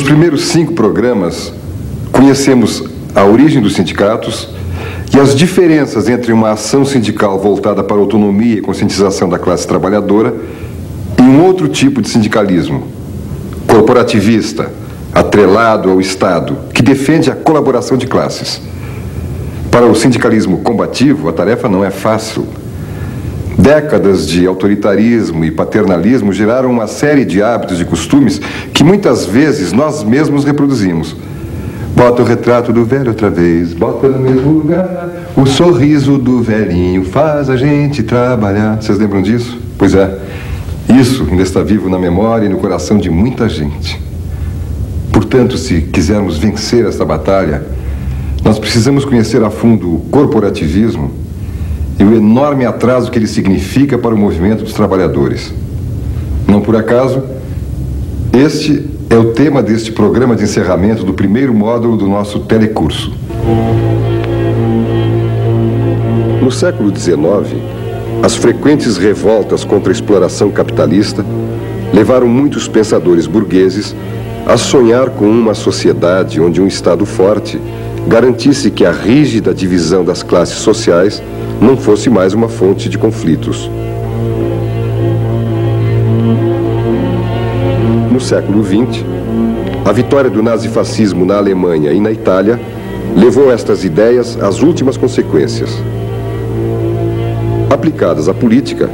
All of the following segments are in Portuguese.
primeiros 5 programas, conhecemos a origem dos sindicatos e as diferenças entre uma ação sindical voltada para a autonomia e conscientização da classe trabalhadora e um outro tipo de sindicalismo, corporativista, atrelado ao Estado, que defende a colaboração de classes. Para o sindicalismo combativo, a tarefa não é fácil. Décadas de autoritarismo e paternalismo geraram uma série de hábitos e costumes que muitas vezes nós mesmos reproduzimos. Bota o retrato do velho outra vez, bota no mesmo lugar, o sorriso do velhinho faz a gente trabalhar. Vocês lembram disso? Pois é, isso ainda está vivo na memória e no coração de muita gente. Portanto, se quisermos vencer esta batalha, nós precisamos conhecer a fundo o corporativismo e o enorme atraso que ele significa para o movimento dos trabalhadores. Não por acaso, este é o tema deste programa de encerramento do primeiro módulo do nosso telecurso. No século XIX, as frequentes revoltas contra a exploração capitalista levaram muitos pensadores burgueses a sonhar com uma sociedade onde um Estado forte garantisse que a rígida divisão das classes sociais não fosse mais uma fonte de conflitos. No século XX, a vitória do nazifascismo na Alemanha e na Itália levou estas ideias às últimas consequências. Aplicadas à política,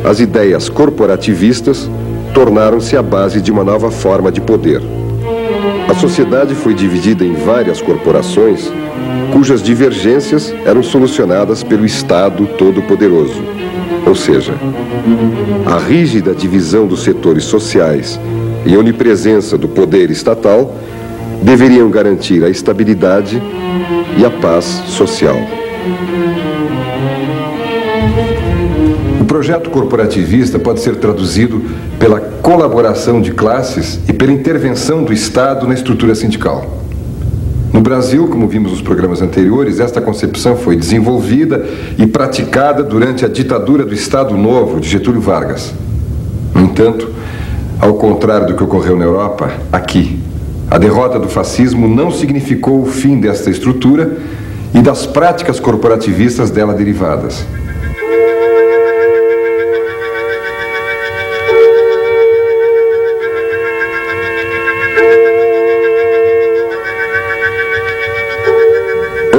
as ideias corporativistas tornaram-se a base de uma nova forma de poder. A sociedade foi dividida em várias corporações, cujas divergências eram solucionadas pelo Estado Todo-Poderoso. Ou seja, a rígida divisão dos setores sociais e a onipresença do poder estatal deveriam garantir a estabilidade e a paz social. O projeto corporativista pode ser traduzido pela colaboração de classes e pela intervenção do Estado na estrutura sindical. No Brasil, como vimos nos programas anteriores, esta concepção foi desenvolvida e praticada durante a ditadura do Estado Novo de Getúlio Vargas. No entanto, ao contrário do que ocorreu na Europa, aqui, a derrota do fascismo não significou o fim desta estrutura e das práticas corporativistas dela derivadas.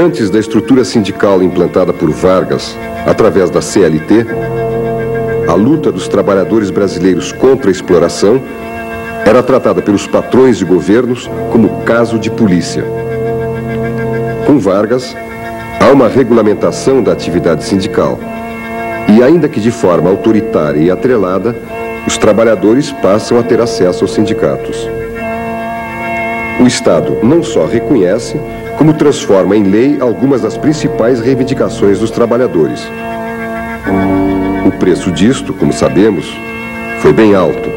Antes da estrutura sindical implantada por Vargas, através da CLT, a luta dos trabalhadores brasileiros contra a exploração era tratada pelos patrões e governos como caso de polícia. Com Vargas, há uma regulamentação da atividade sindical e, ainda que de forma autoritária e atrelada, os trabalhadores passam a ter acesso aos sindicatos. O Estado não só reconhece, como transforma em lei algumas das principais reivindicações dos trabalhadores. O preço disto, como sabemos, foi bem alto.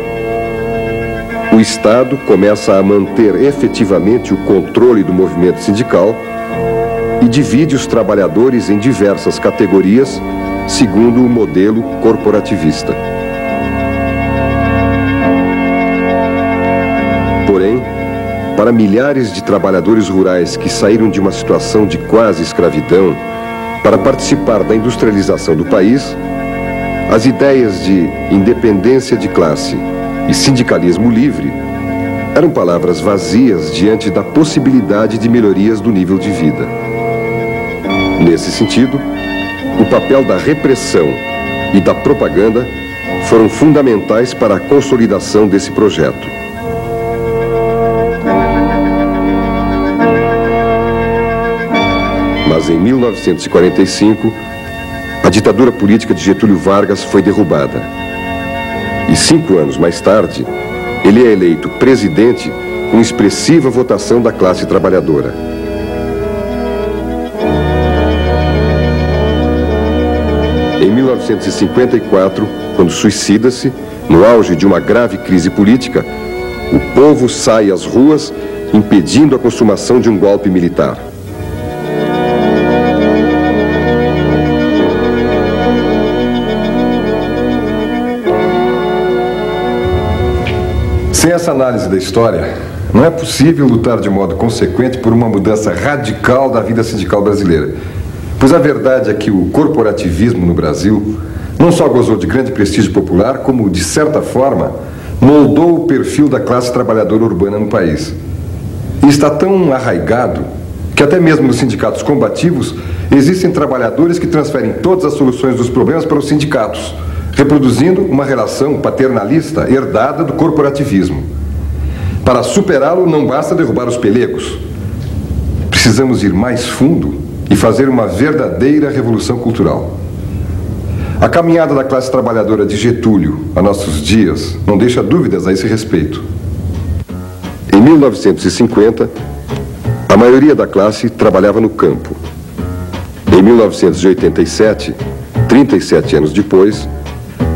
O Estado começa a manter efetivamente o controle do movimento sindical e divide os trabalhadores em diversas categorias, segundo o modelo corporativista. Porém, para milhares de trabalhadores rurais que saíram de uma situação de quase escravidão para participar da industrialização do país, as ideias de independência de classe e sindicalismo livre eram palavras vazias diante da possibilidade de melhorias do nível de vida. Nesse sentido, o papel da repressão e da propaganda foram fundamentais para a consolidação desse projeto. Mas em 1945, a ditadura política de Getúlio Vargas foi derrubada. E 5 anos mais tarde, ele é eleito presidente com expressiva votação da classe trabalhadora. Em 1954, quando suicida-se, no auge de uma grave crise política, o povo sai às ruas impedindo a consumação de um golpe militar. Sem essa análise da história, Não é possível lutar de modo consequente por uma mudança radical da vida sindical brasileira. Pois a verdade é que o corporativismo no Brasil não só gozou de grande prestígio popular, como, de certa forma, moldou o perfil da classe trabalhadora urbana no país. E está tão arraigado que até mesmo nos sindicatos combativos existem trabalhadores que transferem todas as soluções dos problemas para os sindicatos, reproduzindo uma relação paternalista herdada do corporativismo. Para superá-lo, não basta derrubar os pelegos. Precisamos ir mais fundo e fazer uma verdadeira revolução cultural. A caminhada da classe trabalhadora de Getúlio a nossos dias não deixa dúvidas a esse respeito. Em 1950, a maioria da classe trabalhava no campo. Em 1987, 37 anos depois,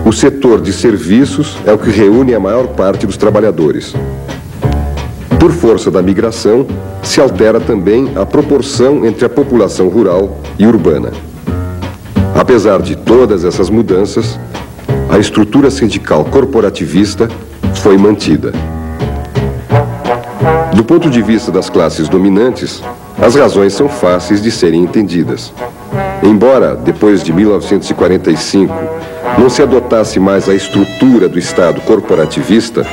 o setor de serviços é o que reúne a maior parte dos trabalhadores. Por força da migração, se altera também a proporção entre a população rural e urbana. Apesar de todas essas mudanças, a estrutura sindical corporativista foi mantida. Do ponto de vista das classes dominantes, as razões são fáceis de serem entendidas. Embora, depois de 1945, não se adotasse mais a estrutura do Estado corporativista,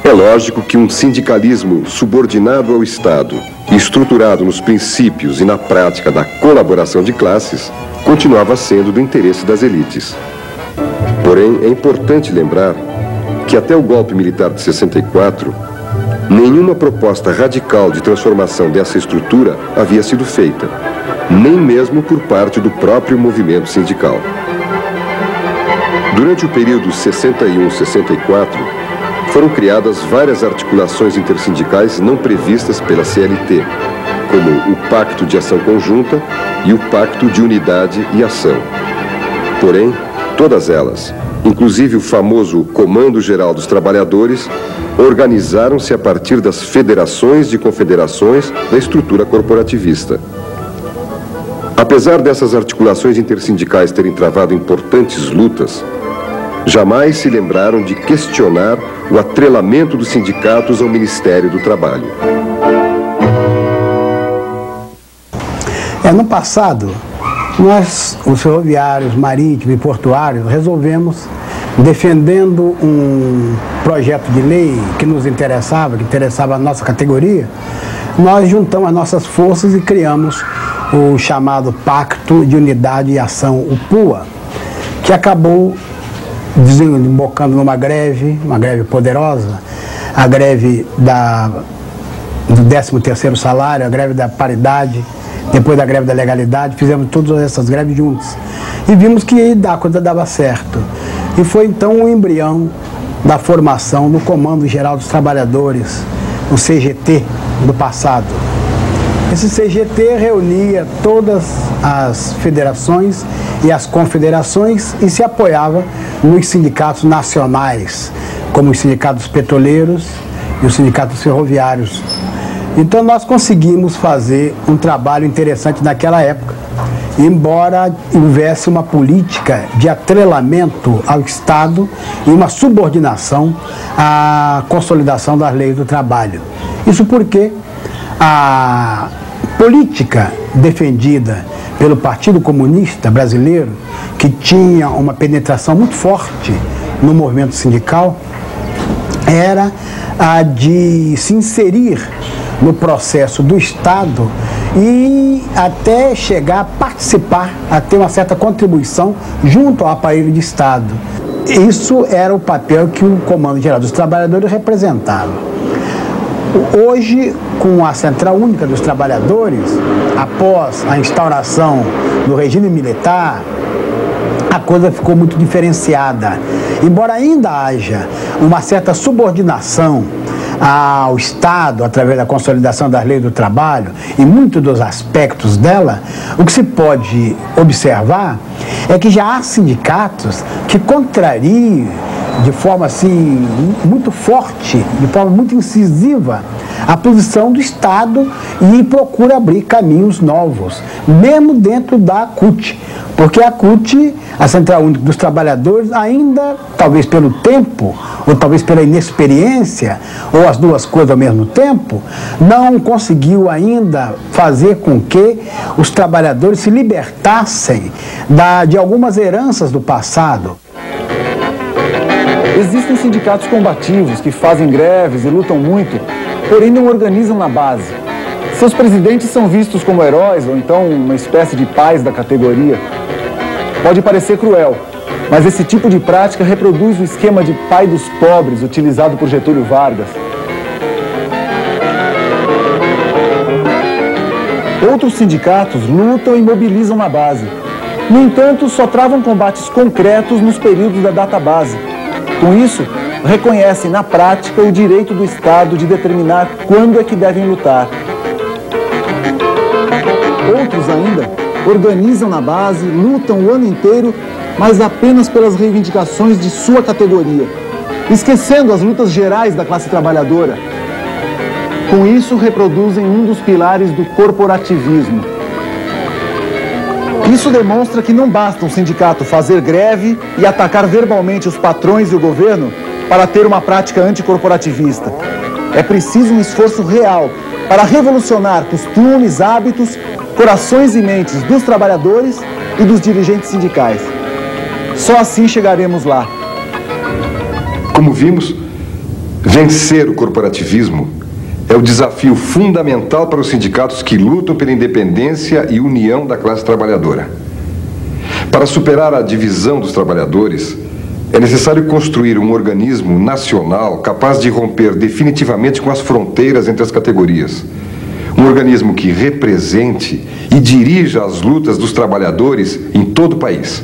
é lógico que um sindicalismo subordinado ao Estado e estruturado nos princípios e na prática da colaboração de classes continuava sendo do interesse das elites. Porém, é importante lembrar que até o golpe militar de 64, nenhuma proposta radical de transformação dessa estrutura havia sido feita, nem mesmo por parte do próprio movimento sindical. Durante o período 61-64, foram criadas várias articulações intersindicais não previstas pela CLT, como o Pacto de Ação Conjunta e o Pacto de Unidade e Ação. Porém, todas elas, inclusive o famoso Comando Geral dos Trabalhadores, organizaram-se a partir das federações de confederações da estrutura corporativista. Apesar dessas articulações intersindicais terem travado importantes lutas, jamais se lembraram de questionar o atrelamento dos sindicatos ao Ministério do Trabalho. No passado, nós, os ferroviários, marítimos e portuários, resolvemos, defendendo um projeto de lei que nos interessava, que interessava a nossa categoria, nós juntamos as nossas forças e criamos o chamado Pacto de Unidade e Ação, o PUA, que acabou desembocando numa greve poderosa, a greve do 13º salário, a greve da paridade, depois da greve da legalidade, fizemos todas essas greves juntas. E vimos que a coisa dava certo. E foi então o embrião da formação do Comando Geral dos Trabalhadores, o CGT do passado. Esse CGT reunia todas as federações e as confederações e se apoiava nos sindicatos nacionais, como os sindicatos petroleiros e os sindicatos ferroviários. Então nós conseguimos fazer um trabalho interessante naquela época, embora houvesse uma política de atrelamento ao Estado e uma subordinação à consolidação das leis do trabalho. Isso porque a política defendida pelo Partido Comunista Brasileiro, que tinha uma penetração muito forte no movimento sindical, era a de se inserir no processo do Estado e até chegar a participar, a ter uma certa contribuição junto ao aparelho de Estado. Isso era o papel que o Comando Geral dos Trabalhadores representava. Hoje, com a Central Única dos Trabalhadores, após a instauração do regime militar, a coisa ficou muito diferenciada. Embora ainda haja uma certa subordinação ao Estado, através da consolidação das leis do trabalho, e muitos dos aspectos dela, o que se pode observar é que já há sindicatos que contrariam de forma assim muito forte, de forma muito incisiva, a posição do Estado e procura abrir caminhos novos, mesmo dentro da CUT, porque a CUT, a Central Única dos Trabalhadores, ainda, talvez pelo tempo ou talvez pela inexperiência, ou as duas coisas ao mesmo tempo, não conseguiu ainda fazer com que os trabalhadores se libertassem de algumas heranças do passado. Existem sindicatos combativos que fazem greves e lutam muito, porém não organizam na base. Seus presidentes são vistos como heróis ou então uma espécie de pais da categoria. Pode parecer cruel, mas esse tipo de prática reproduz o esquema de pai dos pobres utilizado por Getúlio Vargas. Outros sindicatos lutam e mobilizam na base. No entanto, só travam combates concretos nos períodos da database. Com isso, reconhecem na prática o direito do Estado de determinar quando é que devem lutar. Outros ainda organizam na base, lutam o ano inteiro, mas apenas pelas reivindicações de sua categoria, esquecendo as lutas gerais da classe trabalhadora. Com isso, reproduzem um dos pilares do corporativismo. Isso demonstra que não basta um sindicato fazer greve e atacar verbalmente os patrões e o governo para ter uma prática anticorporativista. É preciso um esforço real para revolucionar costumes, hábitos, corações e mentes dos trabalhadores e dos dirigentes sindicais. Só assim chegaremos lá. Como vimos, vencer o corporativismo é o desafio fundamental para os sindicatos que lutam pela independência e união da classe trabalhadora. Para superar a divisão dos trabalhadores, é necessário construir um organismo nacional capaz de romper definitivamente com as fronteiras entre as categorias. Um organismo que represente e dirija as lutas dos trabalhadores em todo o país.